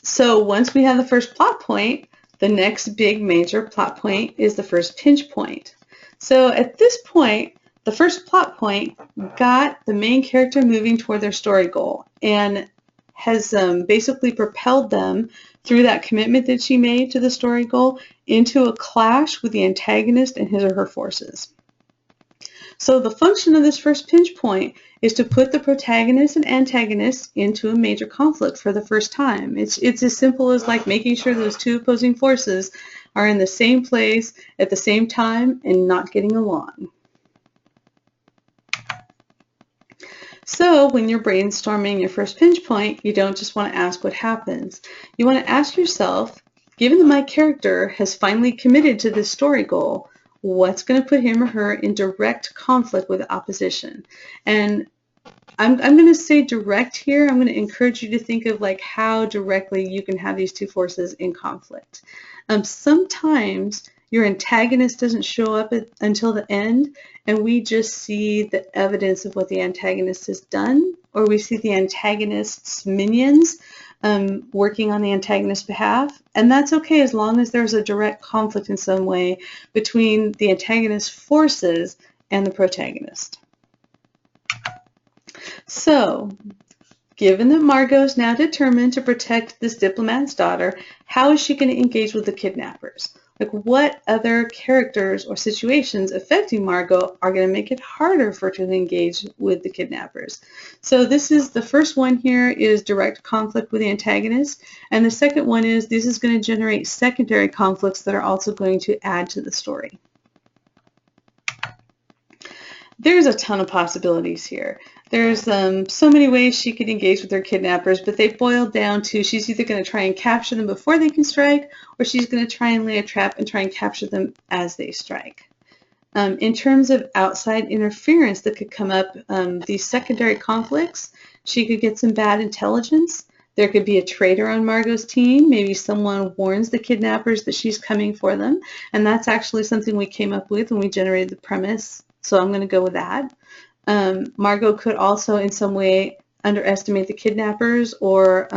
So once we have the first plot point, the next big major plot point is the first pinch point. So at this point, the first plot point got the main character moving toward their story goal and has basically propelled them through that commitment that she made to the story goal into a clash with the antagonist and his or her forces. So the function of this first pinch point is to put the protagonist and antagonist into a major conflict for the first time. It's as simple as like making sure those two opposing forces are in the same place at the same time and not getting along. So when you're brainstorming your first pinch point, you don't just want to ask what happens. You want to ask yourself, given that my character has finally committed to this story goal, what's going to put him or her in direct conflict with opposition? And I'm going to say direct here. I'm going to encourage you to think of like how directly you can have these two forces in conflict. Sometimes your antagonist doesn't show up until the end, and we just see the evidence of what the antagonist has done, or we see the antagonist's minions working on the antagonist's behalf, and that's okay as long as there's a direct conflict in some way between the antagonist's forces and the protagonist. So, given that Margot is now determined to protect this diplomat's daughter, how is she going to engage with the kidnappers? Like, what other characters or situations affecting Margot are going to make it harder for her to engage with the kidnappers? So this is the first one here is direct conflict with the antagonist, and the second one is this is going to generate secondary conflicts that are also going to add to the story. There's a ton of possibilities here. There's so many ways she could engage with her kidnappers, but they boil down to she's either going to try and capture them before they can strike, or she's going to try and lay a trap and try and capture them as they strike. In terms of outside interference that could come up, these secondary conflicts, she could get some bad intelligence. There could be a traitor on Margot's team. Maybe someone warns the kidnappers that she's coming for them, and that's actually something we came up with when we generated the premise, so I'm going to go with that. Margot could also in some way underestimate the kidnappers or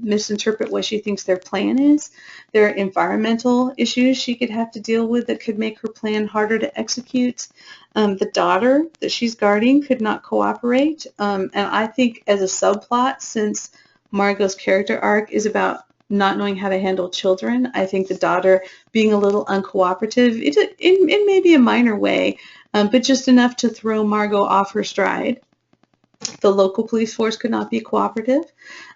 misinterpret what she thinks their plan is. There are environmental issues she could have to deal with that could make her plan harder to execute. The daughter that she's guarding could not cooperate. And I think as a subplot, since Margot's character arc is about not knowing how to handle children, I think the daughter being a little uncooperative, it may be a minor way, but just enough to throw Margot off her stride. The local police force could not be cooperative.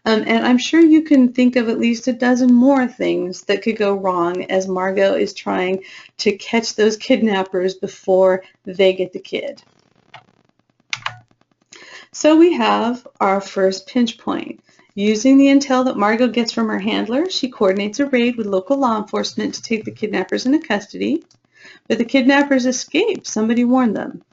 And I'm sure you can think of at least a dozen more things that could go wrong as Margot is trying to catch those kidnappers before they get the kid. So we have our first pinch point. Using the intel that Margot gets from her handler, she coordinates a raid with local law enforcement to take the kidnappers into custody. But the kidnappers escape. Somebody warned them.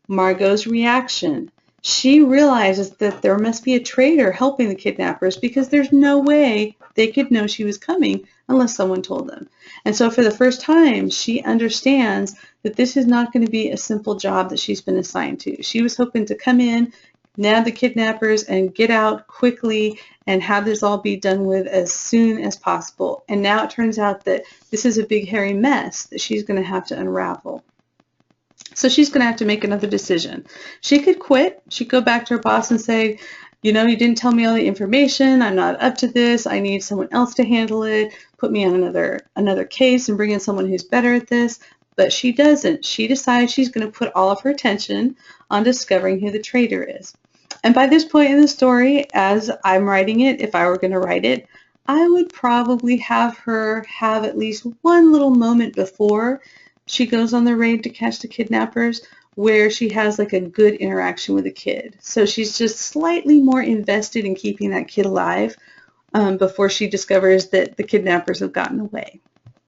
Margot's reaction. She realizes that there must be a traitor helping the kidnappers because there's no way they could know she was coming unless someone told them. And so for the first time, she understands that this is not going to be a simple job that she's been assigned to. She was hoping to come in, nab the kidnappers, and get out quickly and have this all be done with as soon as possible. And now it turns out that this is a big hairy mess that she's going to have to unravel. So she's going to have to make another decision. She could quit. She'd go back to her boss and say, you know, you didn't tell me all the information. I'm not up to this. I need someone else to handle it. Put me on another case and bring in someone who's better at this. But she doesn't. She decides she's going to put all of her attention on discovering who the traitor is. And by this point in the story, as I'm writing it, if I were going to write it, I would probably have her have at least one little moment before she goes on the raid to catch the kidnappers where she has like a good interaction with a kid. So she's just slightly more invested in keeping that kid alive before she discovers that the kidnappers have gotten away.